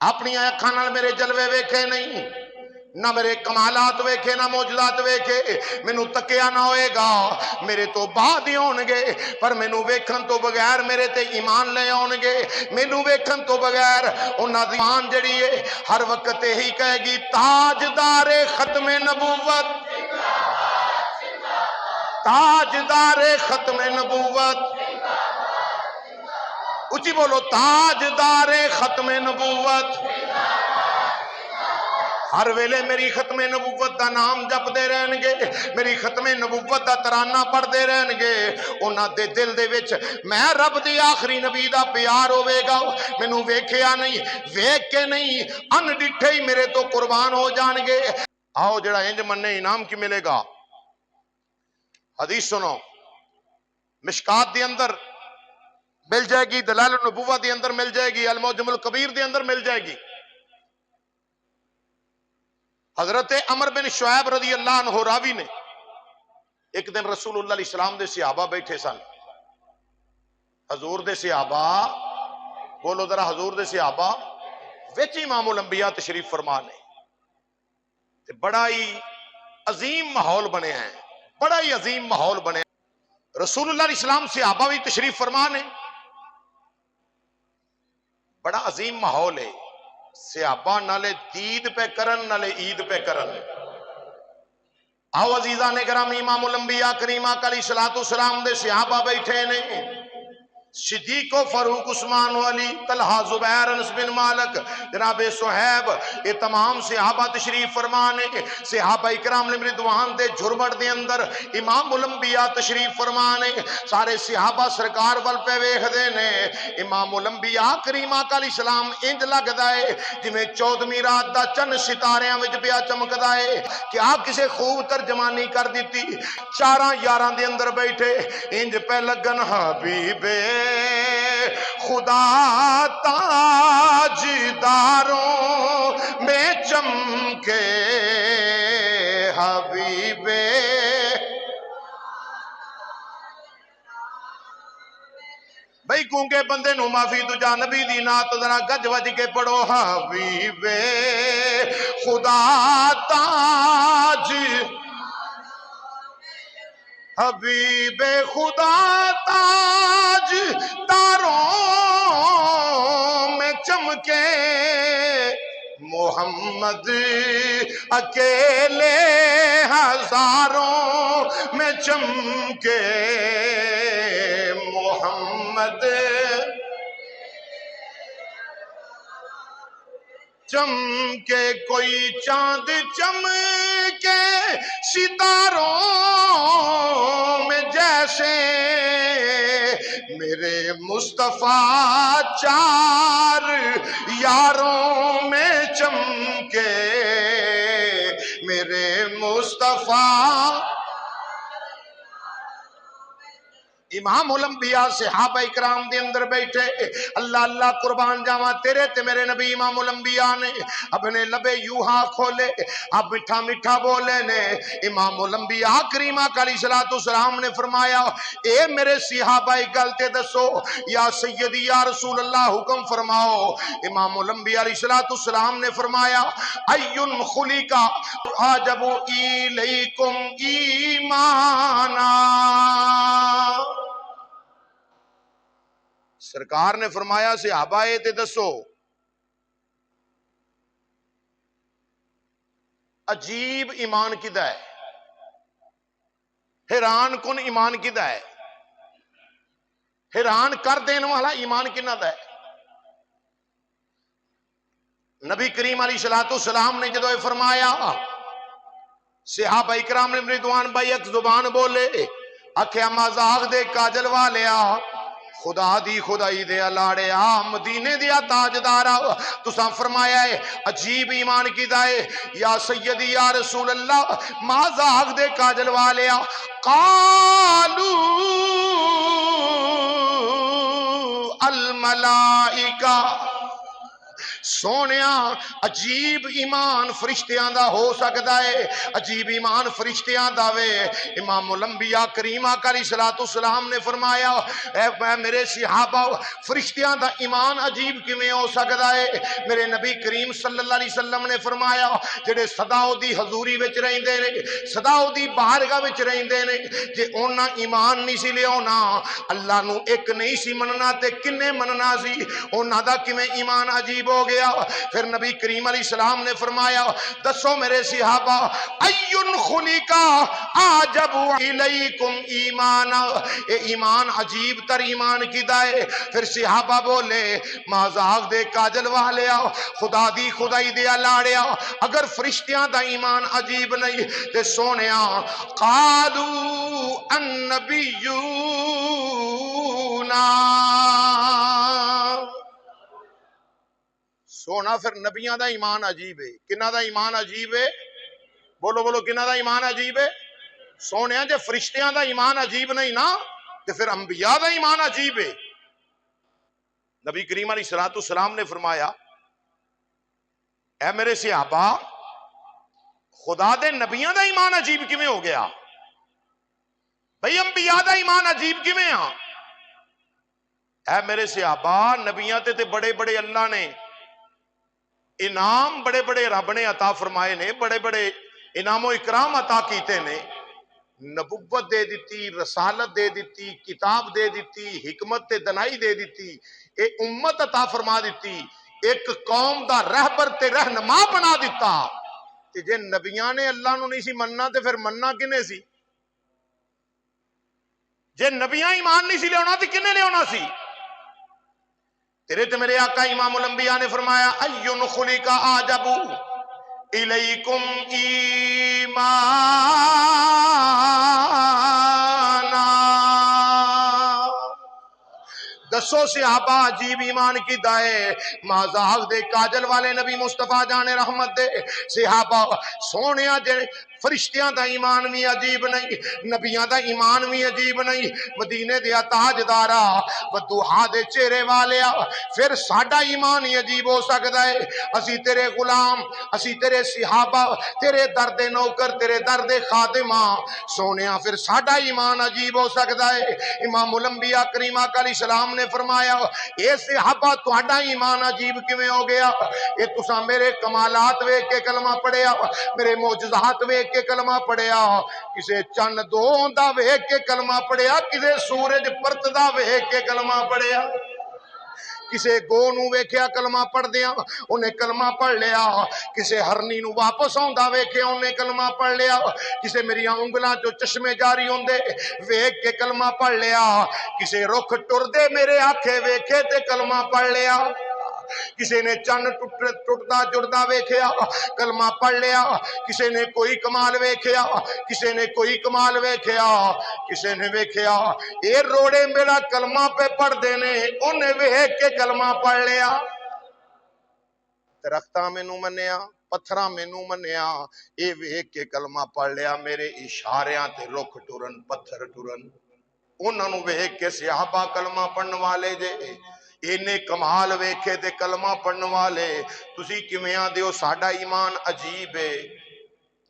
اپنی اکھاں نال میرے جلوے ویکھے نہیں، نہ میرے کمالات ویکھے، نہ موجزات ویکھے، مینوں تکیا نہ ہوئے گا، میرے تو بعد ہی ہون گے، پر مینوں ویکھن تو بغیر میرے تے ایمان لے آن گے، مینوں ویکھن تو بغیر انہاں دی ایمان جڑی ہے ہر وقت یہی کہے گی تاجدار ختم نبوت، تاجدار ختم نبوت، اچھی بولو تاجدار ختم نبوت، ہر ویلے میری ختم نبوت دا نام جپ دے رہن گے، میری ختم نبوت دا ترانہ پڑھ دے رہن گے، انہاں دے دل دے وچ میں رب دی آخری نبی دا پیار ہوئے گا، مینوں ویکھیا نہیں، ویکھ کے نہیں، ان ڈٹھے ہی میرے تو قربان ہو جان گے۔ آؤ جڑا انج مننے انعام کی ملے گا، حدیث سنو، مشکات دی اندر مل جائے گی، دلائل النبوہ دی اندر مل جائے گی، المعجم الکبیر دی اندر مل جائے گی۔ حضرت عمر بن شعیب رضی اللہ عنہ راوی نے ایک دن رسول اللہ علیہ السلام دے صحابہ بیٹھے سن، حضور دے صحابہ، بولو ذرا حضور دے صحابہ وچ امام الانبیاء تشریف فرما نے، بڑا ہی عظیم ماحول بنے ہیں، بڑا ہی عظیم ماحول بنے، رسول اللہ علیہ السلام صحابہ بھی تشریف فرما نے، بڑا عظیم ماحول ہے، صحابہ نالے دید پہ کرن نالے عید پہ کرن۔ آؤ عزیزان گرامی، امام الانبیاء کریمہ علیہ السلام دے صحابہ بیٹھے نے، صدیق و فاروق عثمان و علی، طلحہ زبیر انس بن مالک، جناب صہیب، یہ تمام صحابہ تشریف فرمانے، صحابہ اکرام رضوان دے جھرمٹ دے اندر امام الانبیاء تشریف فرمانے، سارے صحابہ سرکار وال پہ ویکھدے نے، امام الانبیاء کریمہ علیہ السلام انج لگدا ہے جویں 14ویں رات دا چن ستاریاں وچ پیا چمکدا ہے، کیا کسے خوب ترجمانی کر دیتی، چاراں یاراں دے اندر بیٹھے انج پہ لگن حبیب خدا تاج داروں میں چمکے، حبیب بھئی گونگے بندے نو معافی تو جا نبی دی نات ذرا گج وج کے پڑھو، حبیب خدا تاج، حبیب خدا تاج داروں میں چمکے، محمد اکیلے ہزاروں میں چمکے، محمد چمکے، کوئی چاند چمکے ستاروں میں جیسے، میرے مصطفیٰ چار یاروں میں چمکے، میرے مصطفیٰ۔ امام الانبیاء صحابہ اکرام دے اندر بیٹھے، اللہ اللہ قربان جاواں تیرے تے میرے نبی امام الانبیاء نے اپنے لبے یوں ہاں کھولے، اب میٹھا میٹھا بولے نے، امام الانبیاء کریمہ علیہ السلام نے فرمایا اے میرے صحابہ گل تے دسو، یا سیدی یا رسول اللہ حکم فرماؤ، امام الانبیاء علیہ السلام نے فرمایا ایٌ خلق اعجب الیکم ایمانا، سرکار نے فرمایا صحابہ تے دسو عجیب ایمان کدا ہے، حیران کن ایمان کدا ہے، حیران کر دین والا ایمان کنہ دا ہے۔ نبی کریم علیہ السلام نے جدو فرمایا، صحابہ اکرام رضوان بھائی ایک زبان بولے، اکھیا مذاق دے کاجل والیا، خدا دی خدائی دے لاڑیا، مدینے دیا تاجدارا، تساں فرمایا ہے عجیب ایمان کی دائے، یا سیدی یا رسول اللہ مذاق دے کاجل والیا، قالو الملائکہ، سونیا عجیب ایمان فرشتیاں دا ہو سکتا ہے، عجیب ایمان فرشتیاں دا وے۔ امام الانبیاء کریم آقا علیہ السلام نے فرمایا اے میرے صحابہ فرشتیاں دا ایمان عجیب کیویں ہو سکتا ہے؟ میرے نبی کریم صلی اللہ علیہ وسلم نے فرمایا جڑے سدا دی حضوری وچ رہندے نے، سدا دی بارگاہ وچ رہندے نے، جے انہاں ایمان نہیں سی لیاونا اللہ نو ایک نہیں سی مننا تے کنے مننا سی؟ انہاں دا کیویں ایمان عجیب ہو گیا؟ پھر نبی کریم علیہ السلام نے فرمایا دسو میرے صحابہ ایون خلقا اعجب الیکم ایمانا، اے ایمان عجیب تر ایمان کیدا ہے؟ پھر صحابہ بولے مازاق دے کاجل والیا، خدا دی خدائی دیا لاڑیا، اگر فرشتیاں دا ایمان عجیب نہیں تے سونیا قالو النبیون سونا پھر نبیاں دا ایمان عجیب ہے۔ کنہ دا ایمان عجیب ہے؟ بولو بولو کنہ دا ایمان عجیب ہے؟ سونے جے فرشتیاں دا ایمان عجیب نہیں نا تو پھر انبیاء دا ایمان عجیب ہے۔ نبی کریم علیہ السلام نے فرمایا اے میرے صحابہ خدا دے نبیاں دا ایمان عجیب کیویں ہو گیا؟ بھئی انبیاء دا ایمان عجیب کیویں ہاں؟ اے میرے صحابہ نبیاں تے بڑے بڑے اللہ نے انعام بڑے بڑے رب نے عطا فرمائے نے، بڑے بڑے انعام و اکرام عطا کیتے نے، نبوت دے دیتی، رسالت دے دیتی، کتاب دے دیتی، حکمت تے دنائی دے دیتی، اے امت عطا فرما دیتی، ایک قوم دا رہبر تے رہنما بنا دیتا۔ تے جے نبیاں نے اللہ نو نہیں سی مننا تے پھر مننا کنے سی؟ جے نبیاں ایمان نہیں سی لے ہونا تے کنے لے ہونا سی؟ تیرے تے میرے آقا امام الانبیاء نے فرمایا ایون خلقا اعجب الیکم ایمانا، دسو صحابہ عجیب ایمان کی دائے مازاق دے کاجل والے نبی مصطفیٰ جان رحمت دے صحابہ سونیا جے فرشتیاں دا ایمان بھی عجیب نہیں، نبیاں دا ایمان بھی عجیب نہیں، مدینے دیا تاجدارا بدوحا دے چہرے والیا پھر ساڈا ایمان ہی عجیب ہو سکتا ہے؟ اسی تیرے غلام، اسی تیرے صحابہ، تیرے درد نوکر، تیرے درد خادمہ، سونیا پھر ساڈا ایمان عجیب ہو سکتا ہے؟ امام الانبیاء کریم آقا علیہ السلام نے فرمایا اے صحابہ تہاڈا ایمان عجیب کیویں ہو گیا؟ اے تساں میرے کمالات ویکھ کے کلمہ پڑھیا، میرے معجزات ویکھ کے کلمہ پڑھیا، کسے چند دو دا ویکھ کے کلمہ پڑھیا، کسے سورج پرتدا ویکھ کے کلمہ پڑھیا، کسے گو نو ویکھیا کلمہ پڑھ دیا انہیں کلمہ پڑھ لیا، کسے ہرنی نو واپس آندا ویکھیا انہیں کلمہ پڑھ لیا، کسے میری انگلاں جو چشمے جاری ہوندے ویکھ کے کلمہ پڑھ لیا، کسے رخ ٹر دے میرے آنکھیں ویکھے تے کلمہ پڑھ لیا، کسی نے چند ٹوٹتا جڑتا ویکھیا کلمہ پڑھ لیا، کسی نے کوئی کمال ویکھیا، کسی نے کوئی کمال ویکھیا، کسی نے ویکھیا اے روڑے میرا کلمہ پہ پڑھ دینے انہیں ویکھ کے کلمہ پڑھ لیا، درختاں مینوں منیا پتھراں مینوں منیا، اے ویکھ کے کلمہ پڑھ لیا، میرے اشاریاں تے رخ ٹرن پتھر ٹرن، انہاں نوں ویکھ کے صحابہ کلمہ پڑھن والے جے، اینے کمال ویکھے تے کلمہ پڑھن والے، تسی کیویں آندے ہو ساڈا ایمان عجیب ہے؟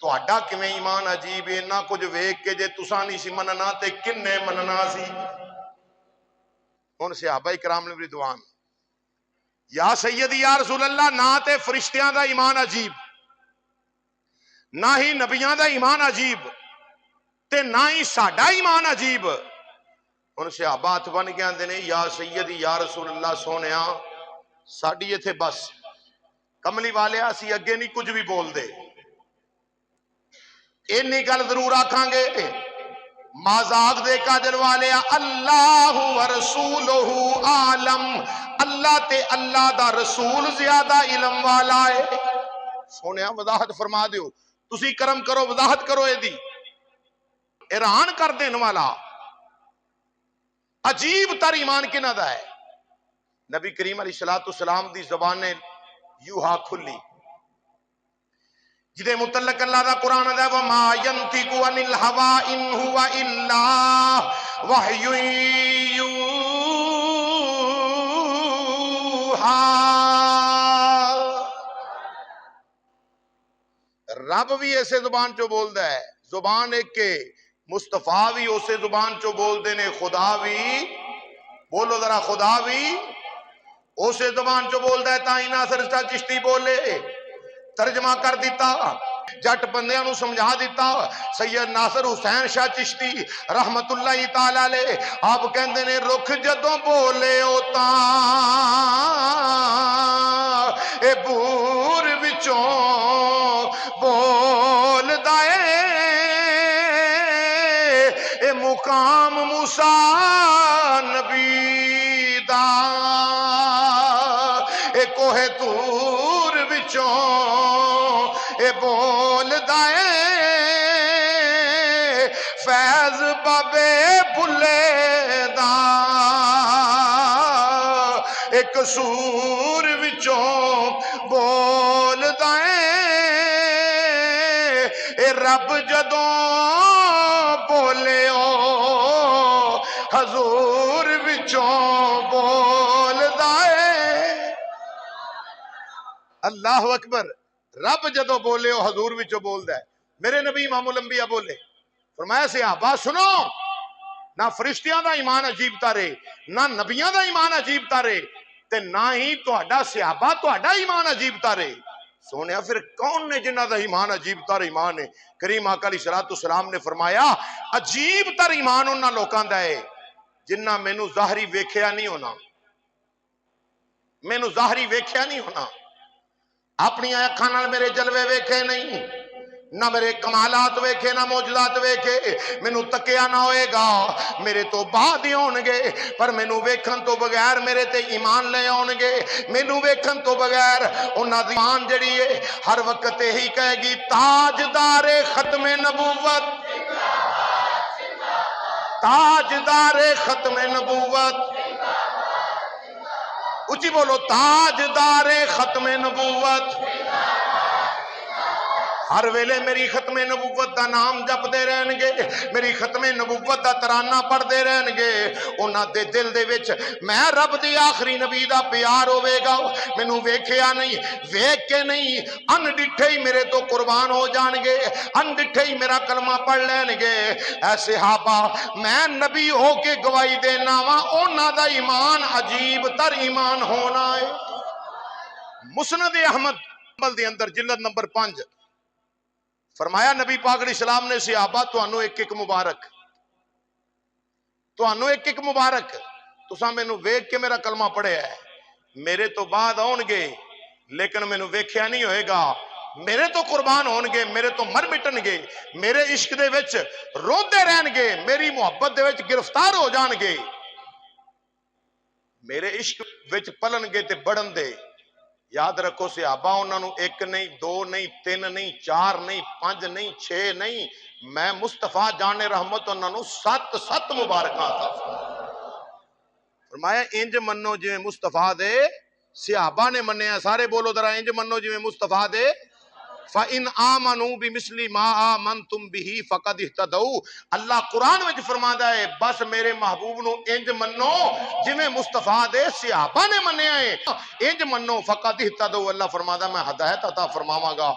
تہاڈا کیویں ایمان عجیب ہے؟ نہ کچھ ویکھ کے جے تساں نہیں سی مننا تے کنے مننا سی؟ ہن صحابہ کرام نے رضوان یا سیدی یا رسول اللہ نہ تے فرشتیاں دا ایمان عجیب، نہ ہی نبیاں دا ایمان عجیب، تے نہ ہی ساڈا ایمان عجیب۔ ان صحابہ ہاتھ بن کے آندے نے یا سیدی یا رسول اللہ سونیا ساڈی ایتھے بس کملی والے اسی اگے نہیں کچھ بھی بول دے، اینی گل ضرور آکھاں گے مازاق دے کاجل والے اللہ و رسولہ عالم، اللہ تے اللہ دا رسول زیادہ علم والا ہے۔ سونیا وضاحت فرما دیو، تسی کرم کرو وضاحت کرو اے دی، حیران کر دین والا عجیب تر ایمان کنہ دا ہے؟ نبی کریم علیہ السلام دی زبان یوہا کھلی جدے متعلق اللہ دا قرآن دا وما ینطق عن الہوا ان ہوا الا وحی یوہا، رب بھی ایسے زبان چو بولدا ہے، زبان ایک کے، مصطفیٰ بھی اسے زبان چو بول دینے، خدا بھی بولو ذرا، خدا بھی اسے زبان چو بولدا ہے۔ تائیں ناصر شاہ چشتی بولے، ترجمہ کر دیتا، جٹ بندیاں نو سمجھا دیتا۔ سید ناصر حسین شاہ چشتی رحمت اللہ تعالی علیہ آپ کہندے نے رخ جدوں بولے او تاں اے بور وچوں بولدا اے، اے مقام موسیٰ نبی دا، اے کوہ طور وچوں اے بولدا اے، فیض بابے بھلے دا، اے قصور وچوں بولدا اے، اے رب جدوں بولے او حضور وچوں بولدا اے۔ اللہ اکبر، رب جدوں بولے او حضور وچوں بولدا ہے۔ میرے نبی امام الانبیاء بولے، فرمایا صحابہ سنو، نہ فرشتیاں دا ایمان عجیب تارے، نہ نبیاں دا ایمان عجیب تارے، تے نہ ہی تہاڈا صحابہ تہاڈا ایمان عجیب تارے۔ سونیا پھر کون نے جنہ دا ایمان عجیب تر ایمان ہے؟ کریم آقا علیہ السلام نے فرمایا عجیب تر ایمان انہاں لوکاں دا ہے جنہ مینوں ظاہری ویکھیا نہیں ہونا، مینوں ظاہری ویکھیا نہیں ہونا، اپنی اکھاں نال میرے جلوے ویکھے نہیں، نہ میرے کمالات ویکھے نہ معجزات ویکھے، مینوں تکیا نہ ہوئے گا، میرے تو بعد ہی ہون گے، پر مینوں ویکھن تو بغیر میرے تے ایمان لے آن گے، مینوں ویکھن تو بغیر انہاں دی ایمان جڑی ہے ہر وقت یہی کہے گی تاجدار ختم نبوت، تاجدار ختم نبوت، اچھی بولو تاجدار ختم نبوت، ہر ویلے میری ختم نبوت دا نام جپ دے رہن گے، میری ختم نبوت دا ترانہ پڑھ دے رہن گے، انہاں دے دل دے وچ میں رب دی آخری نبی دا پیار ہوے گا، مینوں ویکھیا نہیں، ویکھ کے نہیں، ان ڈٹھے ہی میرے تو قربان ہو جان گے، ان ڈٹھے ہی میرا کلمہ پڑھ لین گے۔ اے صحابہ میں نبی ہو کے گواہی دینا وا انہاں دا ایمان عجیب تر ایمان ہونا ہے۔ مسند احمد دے اندر جلد نمبر 5 فرمایا نبی پاک علیہ السلام نے صحابہ تانوں ایک ایک مبارک، تانوں ایک ایک مبارک، تساں مینوں ویکھ کے میرا کلمہ پڑھیا ہے، میرے تو بعد آن گے لیکن مینوں ویکھیا نہیں ہوئے گا، میرے تو قربان ہون گے، میرے تو مر مٹن گے، میرے عشق دے وچ روندے رہن گے، میری محبت دے وچ گرفتار ہو جان گے، میرے عشق وچ پلن گے تے بڑھن دے۔ یاد رکھو صحابہ انہاں نوں 1 نہیں 2 نہیں 3 نہیں 4 نہیں 5 نہیں 6 نہیں، میں مصطفیٰ جان رحمت انہاں نوں 7 مبارکاں عطا فرمایا انج منو جویں مصطفیٰ دے صحابہ نے منیا، سارے بولو ذرا انج منو جویں مصطفیٰ دے۔ فَإِنْ آمَنُوا بِمِثْلِ مَا آمَنْتُمْ بِهِ فَقَدْ اهْتَدَوْا، اللہ قرآن وچ فرماندا ہے بس میرے محبوب نو انج منو جویں مصطفیٰ دے صحابہ نے منیا ہے، انج منو فَقَدْ اهْتَدَوْا، اللہ فرماندا میں ہدایت عطا فرماواں گا۔